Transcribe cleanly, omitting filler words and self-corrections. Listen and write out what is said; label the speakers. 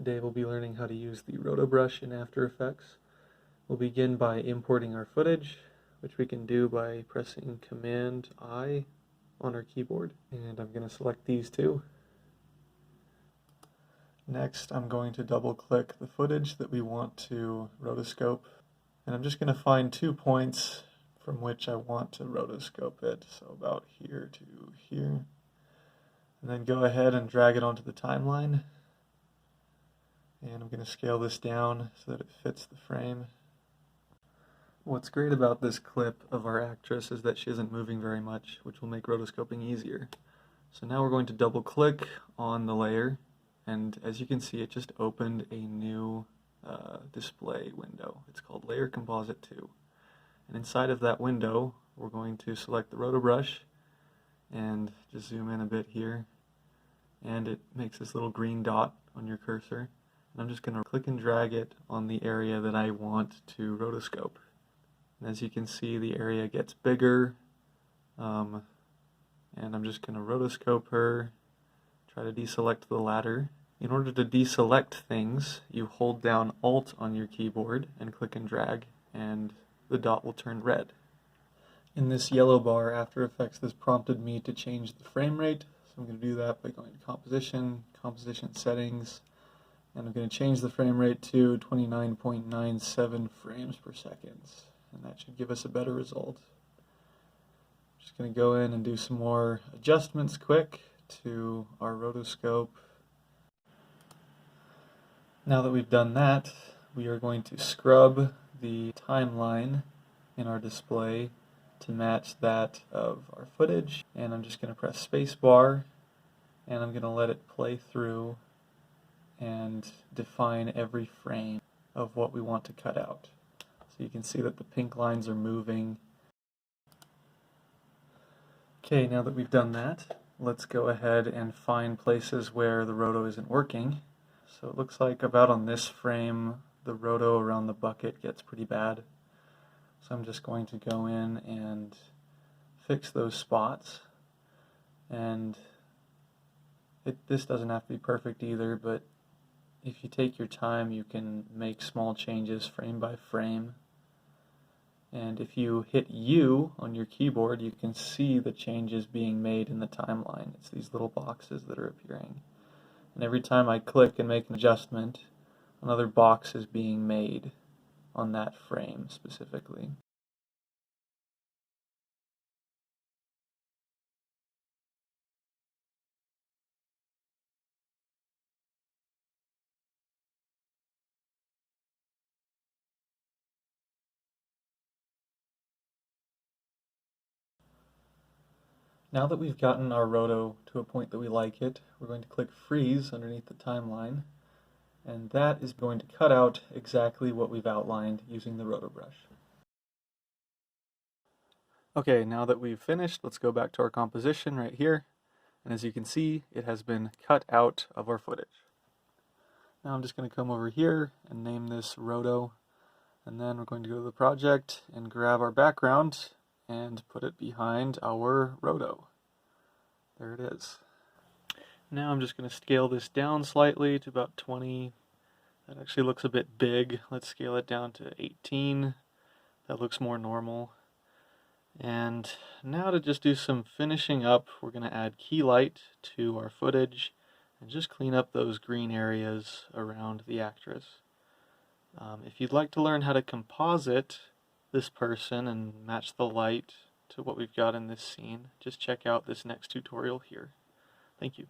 Speaker 1: Today we'll be learning how to use the Rotobrush in After Effects. We'll begin by importing our footage, which we can do by pressing Command-I on our keyboard. And I'm going to select these two. Next, I'm going to double-click the footage that we want to rotoscope. And I'm just going to find 2 points from which I want to rotoscope it. So about here to here. And then go ahead and drag it onto the timeline. And I'm going to scale this down so that it fits the frame. What's great about this clip of our actress is that she isn't moving very much, which will make rotoscoping easier. So now we're going to double click on the layer, and as you can see, it just opened a new display window. It's called Layer Composite 2. And inside of that window, we're going to select the Rotobrush and just zoom in a bit here. And it makes this little green dot on your cursor. And I'm just going to click and drag it on the area that I want to rotoscope. And as you can see, the area gets bigger. And I'm just going to rotoscope her, try to deselect the ladder. In order to deselect things, you hold down Alt on your keyboard and click and drag, and the dot will turn red. In this yellow bar, After Effects has prompted me to change the frame rate. So I'm going to do that by going to Composition, Composition Settings, and I'm going to change the frame rate to 29.97 frames per second. And that should give us a better result. I'm just going to go in and do some more adjustments quick to our rotoscope. Now that we've done that, we are going to scrub the timeline in our display to match that of our footage. And I'm just going to press spacebar, and I'm going to let it play through and define every frame of what we want to cut out. So you can see that the pink lines are moving. Okay, now that we've done that, let's go ahead and find places where the roto isn't working. So it looks like about on this frame, the roto around the bucket gets pretty bad. So I'm just going to go in and fix those spots. And this doesn't have to be perfect either, but if you take your time, you can make small changes frame by frame. And if you hit U on your keyboard, you can see the changes being made in the timeline. It's these little boxes that are appearing. And every time I click and make an adjustment, another box is being made on that frame specifically. Now that we've gotten our roto to a point that we like it, we're going to click Freeze underneath the timeline, and that is going to cut out exactly what we've outlined using the Rotobrush. Okay, now that we've finished, let's go back to our composition right here, and as you can see, it has been cut out of our footage. Now I'm just going to come over here and name this Roto, and then we're going to go to the project and grab our background and put it behind our roto. There it is. Now I'm just going to scale this down slightly to about 20. That actually looks a bit big. Let's scale it down to 18. That looks more normal. And now to just do some finishing up, we're going to add key light to our footage and just clean up those green areas around the actress. If you'd like to learn how to composite this person and match the light to what we've got in this scene, just check out this next tutorial here. Thank you.